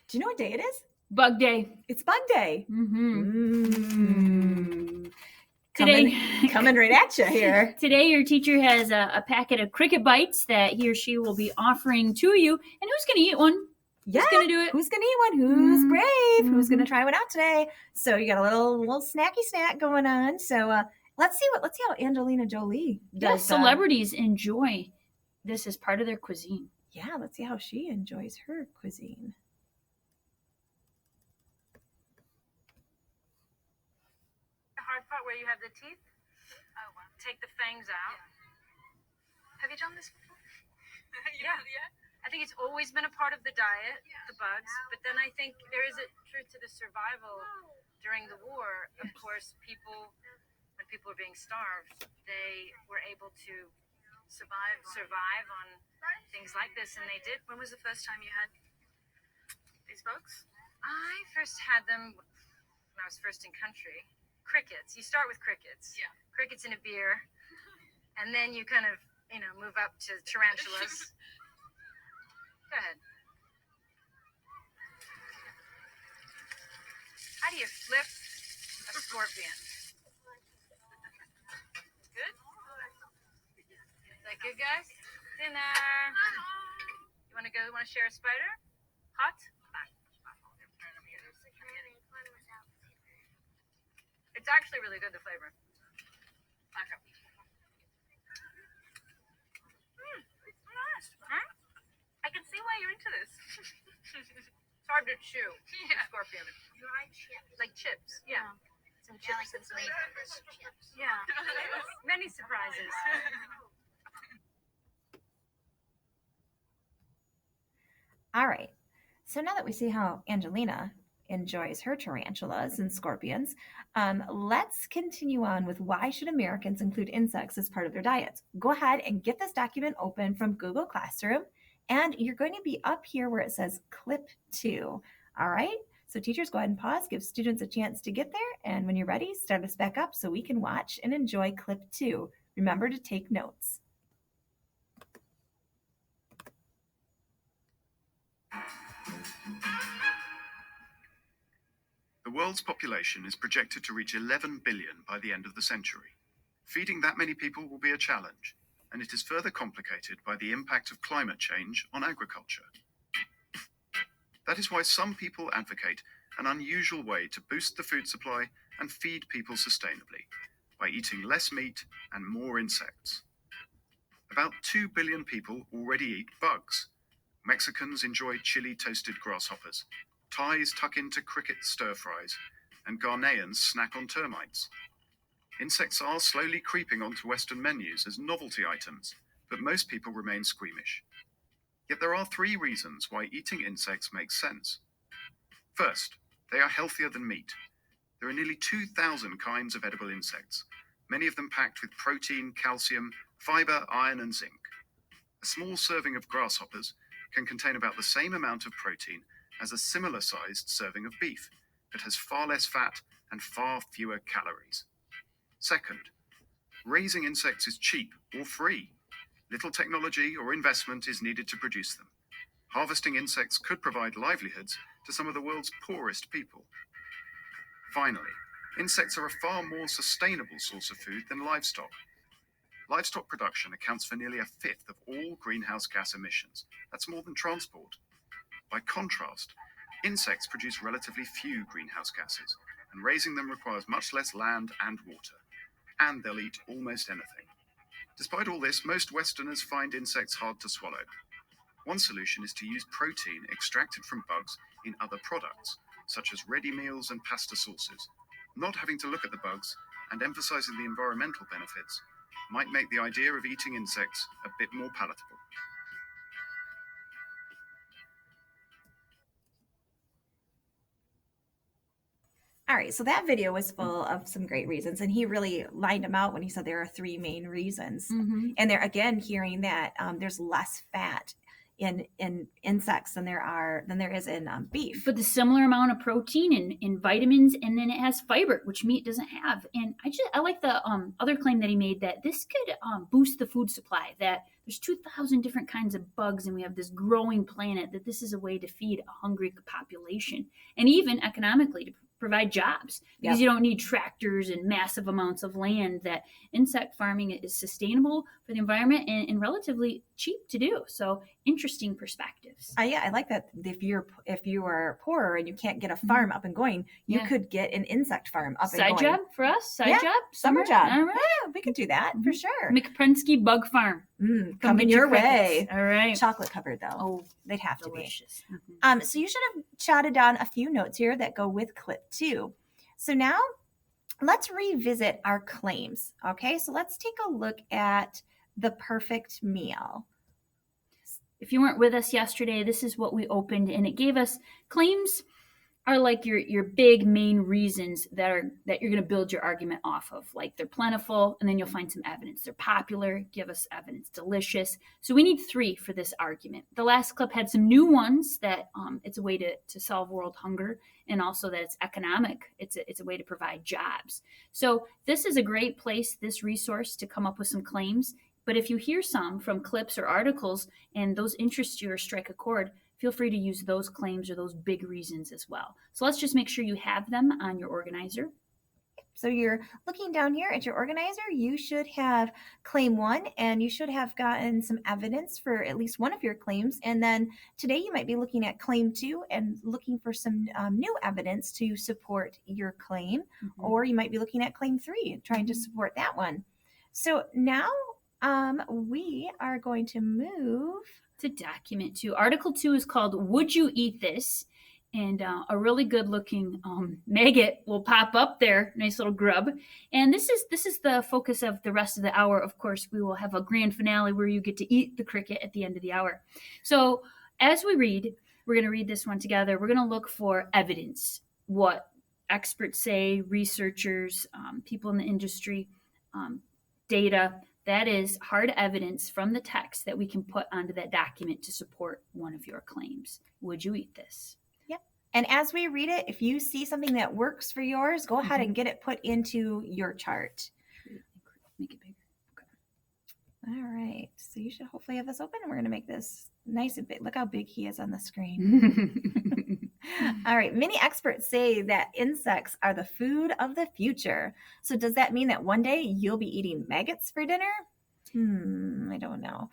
Do you know what day it is? Bug Day. It's Bug Day. Today, coming right at you here. Today, your teacher has a packet of Cricket Bites that he or she will be offering to you. And who's going to eat one? Yeah. Who's going to do it? Who's going to eat one? Who's brave? Who's going to try one out today? So you got a little snacky snack going on. So let's see how Angelina Jolie does. Yes, celebrities enjoy this as part of their cuisine. Yeah, let's see how she enjoys her cuisine. The hard part where you have the teeth. Oh, wow. Take the fangs out. Yeah. Have you done this before? Yeah. I think it's always been a part of the diet, the bugs. But then I think there is a truth to the survival during the war. Of course, when people were being starved, they were able to survive on things like this, and they did. When was the first time you had these bugs? I first had them when I was first in country. Crickets. You start with crickets. Yeah. Crickets in a beer, and then you kind of, move up to tarantulas. Go ahead. How do you flip a scorpion? Good? Is that good, guys? Dinner. You want to share a spider? Hot? It's actually really good, the flavor. Okay. Nice. Huh? I can see why you're into this. It's hard to chew. Yeah. Scorpion. You like chips? Like chips, yeah. Some chips and some chips. Yeah. Many surprises. All right. So now that we see how Angelina enjoys her tarantulas and scorpions, let's continue on with why should Americans include insects as part of their diets? Go ahead and get this document open from Google Classroom, and you're going to be up here where it says Clip 2. All right? So teachers, go ahead and pause, give students a chance to get there, and when you're ready, start us back up so we can watch and enjoy Clip 2. Remember to take notes. The world's population is projected to reach 11 billion by the end of the century. Feeding that many people will be a challenge, and it is further complicated by the impact of climate change on agriculture. That is why some people advocate an unusual way to boost the food supply and feed people sustainably, by eating less meat and more insects. About 2 billion people already eat bugs. Mexicans enjoy chili toasted grasshoppers. Thais tuck into cricket stir-fries, and Ghanaians snack on termites. Insects are slowly creeping onto Western menus as novelty items, but most people remain squeamish. Yet there are 3 reasons why eating insects makes sense. First, they are healthier than meat. There are nearly 2,000 kinds of edible insects, many of them packed with protein, calcium, fiber, iron, and zinc. A small serving of grasshoppers can contain about the same amount of protein as a similar-sized serving of beef, but has far less fat and far fewer calories. Second, raising insects is cheap or free. Little technology or investment is needed to produce them. Harvesting insects could provide livelihoods to some of the world's poorest people. Finally, insects are a far more sustainable source of food than livestock. Livestock production accounts for nearly a fifth of all greenhouse gas emissions. That's more than transport. By contrast, insects produce relatively few greenhouse gases, and raising them requires much less land and water. And they'll eat almost anything. Despite all this, most Westerners find insects hard to swallow. One solution is to use protein extracted from bugs in other products, such as ready meals and pasta sauces. Not having to look at the bugs and emphasizing the environmental benefits might make the idea of eating insects a bit more palatable. All right, so that video was full of some great reasons, and he really lined them out when he said there are 3 main reasons. And they're, again, hearing that there's less fat in insects than there is in beef. But the similar amount of protein and vitamins, and then it has fiber, which meat doesn't have. And I like the other claim that he made, that this could boost the food supply, that there's 2,000 different kinds of bugs and we have this growing planet, that this is a way to feed a hungry population, and even economically to provide jobs, because Yep. you don't need tractors and massive amounts of land, that insect farming is sustainable for the environment and relatively cheap to do. So interesting perspectives. Yeah, I like that. If you are poorer and you can't get a farm up and going, you Yeah. could get an insect farm up and Side going. job for us? Side Yeah, job? Summer job. All right. Yeah, we could do that for sure. McPrensky Bug Farm. Come Coming get your crickets. way. All right. Chocolate covered though. Oh, They'd have to be. delicious. So you should have jotted down a few notes here that go with clip 2. So now let's revisit our claims. Okay, so let's take a look at the perfect meal. If you weren't with us yesterday, this is what we opened, and it gave us claims are like your big main reasons that you're going to build your argument off of. Like, they're plentiful, and then you'll find some evidence. They're popular, give us evidence. Delicious. So we need 3 for this argument. The last clip had some new ones, that it's a way to solve world hunger, and also that it's economic. It's a way to provide jobs. So this is a great place, this resource, to come up with some claims. But if you hear some from clips or articles and those interest you or strike a chord, feel free to use those claims or those big reasons as well. So let's just make sure you have them on your organizer. So you're looking down here at your organizer, you should have claim 1, and you should have gotten some evidence for at least one of your claims. And then today you might be looking at claim 2 and looking for some new evidence to support your claim, or you might be looking at claim 3 and trying to support that one. So now we are going to move to document 2. Article 2 is called Would You Eat This? And a really good looking maggot will pop up there, nice little grub. And this is the focus of the rest of the hour. Of course, we will have a grand finale where you get to eat the cricket at the end of the hour. So as we read, we're going to read this one together. We're going to look for evidence, what experts say, researchers, people in the industry, data. That is hard evidence from the text that we can put onto that document to support one of your claims. Would you eat this? Yep. And as we read it, if you see something that works for yours, go ahead and get it put into your chart. Make it bigger. Okay. All right. So you should hopefully have this open, and we're going to make this nice and big. Look how big he is on the screen. All right. Many experts say that insects are the food of the future. So does that mean that one day you'll be eating maggots for dinner? I don't know.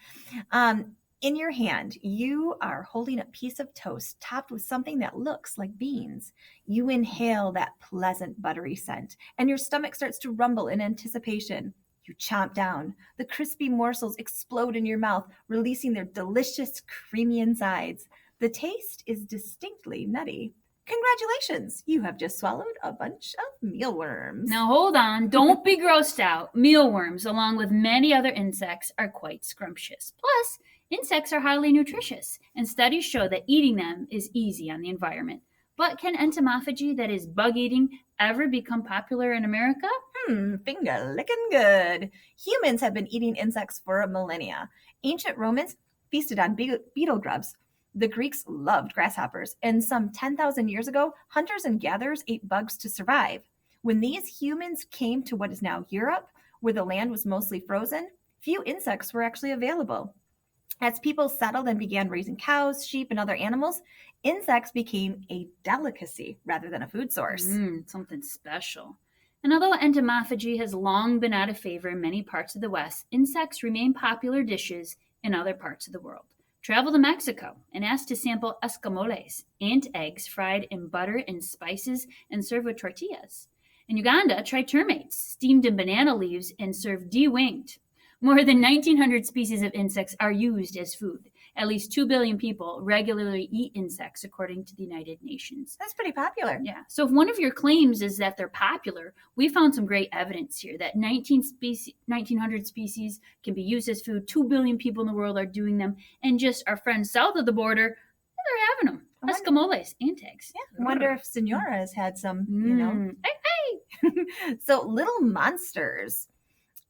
In your hand, you are holding a piece of toast topped with something that looks like beans. You inhale that pleasant buttery scent, and your stomach starts to rumble in anticipation. You chomp down. The crispy morsels explode in your mouth, releasing their delicious, creamy insides. The taste is distinctly nutty. Congratulations, you have just swallowed a bunch of mealworms. Now hold on, don't be grossed out. Mealworms, along with many other insects, are quite scrumptious. Plus, insects are highly nutritious, and studies show that eating them is easy on the environment. But can entomophagy, that is bug eating, ever become popular in America? Finger licking good. Humans have been eating insects for millennia. Ancient Romans feasted on beetle grubs. The Greeks loved grasshoppers, and some 10,000 years ago, hunters and gatherers ate bugs to survive. When these humans came to what is now Europe, where the land was mostly frozen, few insects were actually available. As people settled and began raising cows, sheep, and other animals, insects became a delicacy rather than a food source. Something special. And although entomophagy has long been out of favor in many parts of the West, insects remain popular dishes in other parts of the world. Travel to Mexico and ask to sample escamoles, ant eggs fried in butter and spices and served with tortillas. In Uganda, try termites, steamed in banana leaves and served de-winged. More than 1,900 species of insects are used as food. At least 2 billion people regularly eat insects, according to the United Nations. That's pretty popular. Yeah. So if one of your claims is that they're popular, we found some great evidence here that 1,900 species can be used as food. 2 billion people in the world are doing them. And just our friends south of the border, they're having them. Escamoles, ant eggs. Yeah. I wonder if Senora has had some, Hey. So little monsters.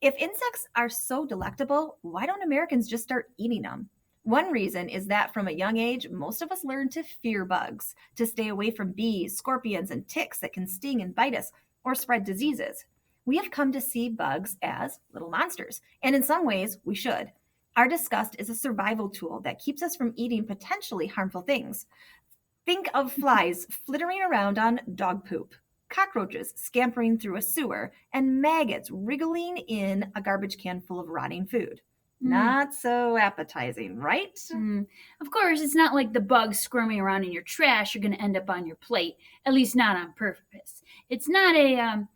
If insects are so delectable, why don't Americans just start eating them? One reason is that from a young age, most of us learn to fear bugs, to stay away from bees, scorpions, and ticks that can sting and bite us or spread diseases. We have come to see bugs as little monsters, and in some ways, we should. Our disgust is a survival tool that keeps us from eating potentially harmful things. Think of flies flittering around on dog poop, cockroaches scampering through a sewer, and maggots wriggling in a garbage can full of rotting food. Not so appetizing, right? Of course, it's not like the bugs squirming around in your trash are going to end up on your plate, at least not on purpose. It's not a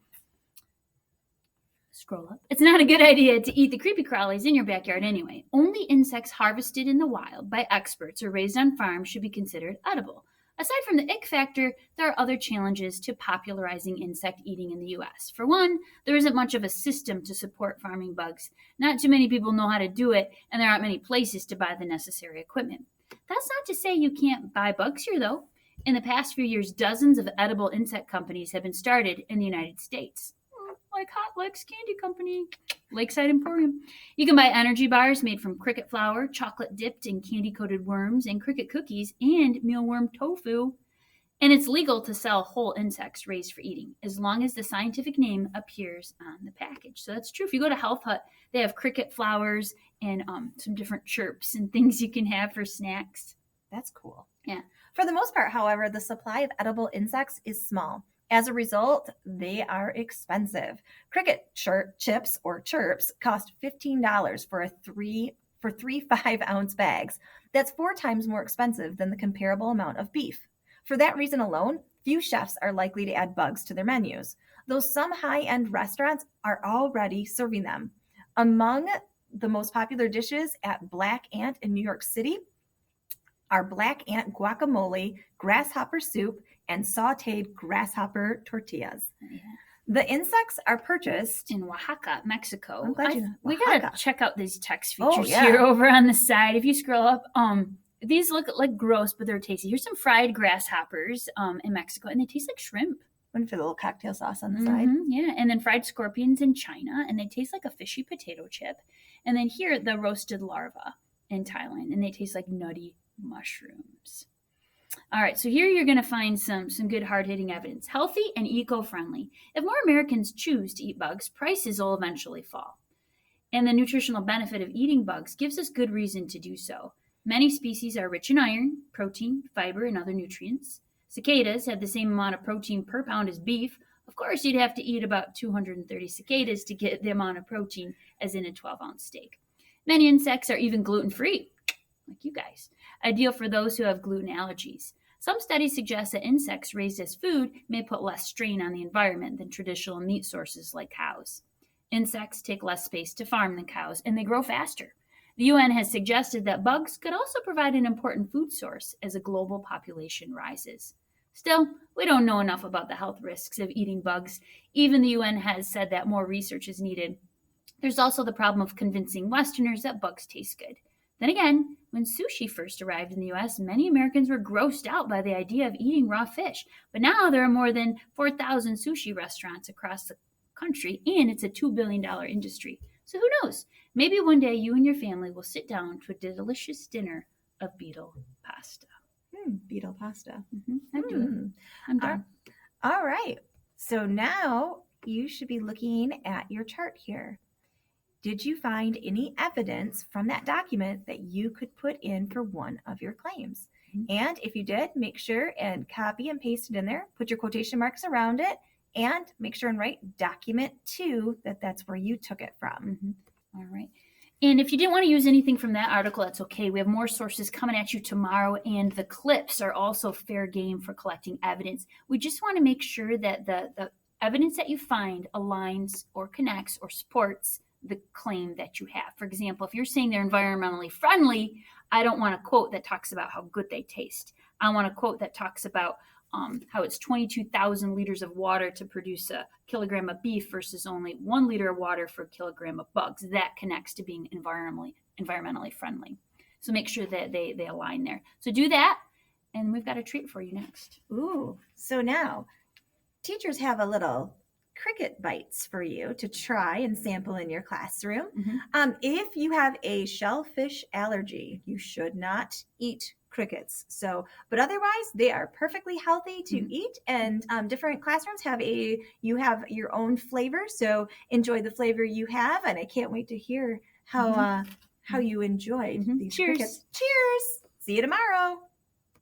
scroll up. It's not a good idea to eat the creepy crawlies in your backyard anyway. Only insects harvested in the wild by experts or raised on farms should be considered edible. Aside from the ick factor, there are other challenges to popularizing insect eating in the US. For one, there isn't much of a system to support farming bugs. Not too many people know how to do it, and there aren't many places to buy the necessary equipment. That's not to say you can't buy bugs here, though. In the past few years, dozens of edible insect companies have been started in the United States. Like Hot Licks Candy Company, Lakeside Emporium. You can buy energy bars made from cricket flour, chocolate dipped in candy-coated worms, and cricket cookies, and mealworm tofu. And it's legal to sell whole insects raised for eating, as long as the scientific name appears on the package. So that's true. If you go to Health Hut, they have cricket flowers and some different chirps and things you can have for snacks. That's cool. Yeah. For the most part, however, the supply of edible insects is small. As a result, they are expensive. Cricket chips or chirps cost $15 for three 5-ounce bags. That's 4 times more expensive than the comparable amount of beef. For that reason alone, few chefs are likely to add bugs to their menus, though some high-end restaurants are already serving them. Among the most popular dishes at Black Ant in New York City are Black Ant guacamole, grasshopper soup, and sauteed grasshopper tortillas. Yeah. The insects are purchased in Oaxaca, Mexico. I'm glad you know. We Oaxaca. gotta check out these text features Oh, yeah. here over on the side. If you scroll up, these look like gross, but they're tasty. Here's some fried grasshoppers in Mexico, and they taste like shrimp. One for the little cocktail sauce on the side. Yeah, and then fried scorpions in China, and they taste like a fishy potato chip. And then here, the roasted larva in Thailand, and they taste like nutty mushrooms. All right, so here you're going to find some good hard-hitting evidence. Healthy and eco-friendly. If more Americans choose to eat bugs, prices will eventually fall. And the nutritional benefit of eating bugs gives us good reason to do so. Many species are rich in iron, protein, fiber, and other nutrients. Cicadas have the same amount of protein per pound as beef. Of course, you'd have to eat about 230 cicadas to get the amount of protein as in a 12-ounce steak. Many insects are even gluten-free, like you guys, ideal for those who have gluten allergies. Some studies suggest that insects raised as food may put less strain on the environment than traditional meat sources like cows. Insects take less space to farm than cows, and they grow faster. The UN has suggested that bugs could also provide an important food source as a global population rises. Still, we don't know enough about the health risks of eating bugs. Even the UN has said that more research is needed. There's also the problem of convincing Westerners that bugs taste good. Then again, when sushi first arrived in the US, many Americans were grossed out by the idea of eating raw fish. But now there are more than 4,000 sushi restaurants across the country, and it's a $2 billion industry. So who knows? Maybe one day you and your family will sit down to a delicious dinner of beetle pasta. Beetle pasta. I'd do it. I'm done. All right. So now you should be looking at your chart here. Did you find any evidence from that document that you could put in for one of your claims? And if you did, make sure and copy and paste it in there. Put your quotation marks around it, and make sure and write document 2 that's where you took it from. All right. And if you didn't want to use anything from that article, that's okay. We have more sources coming at you tomorrow, and the clips are also fair game for collecting evidence. We just want to make sure that the evidence that you find aligns or connects or supports the claim that you have. For example, if you're saying they're environmentally friendly, I don't want a quote that talks about how good they taste. I want a quote that talks about how it's 22,000 liters of water to produce a kilogram of beef versus only 1 liter of water for a kilogram of bugs. That connects to being environmentally friendly. So make sure that they align there. So do that, and we've got a treat for you next. Ooh, so now teachers have a little cricket bites for you to try and sample in your classroom. Mhm. If you have a shellfish allergy, you should not eat crickets. So, but otherwise, they are perfectly healthy to Mhm. eat. And different classrooms you have your own flavor. So enjoy the flavor you have. And I can't wait to hear how Mhm. how you enjoyed Mhm. these Cheers. crickets. Cheers! See you tomorrow.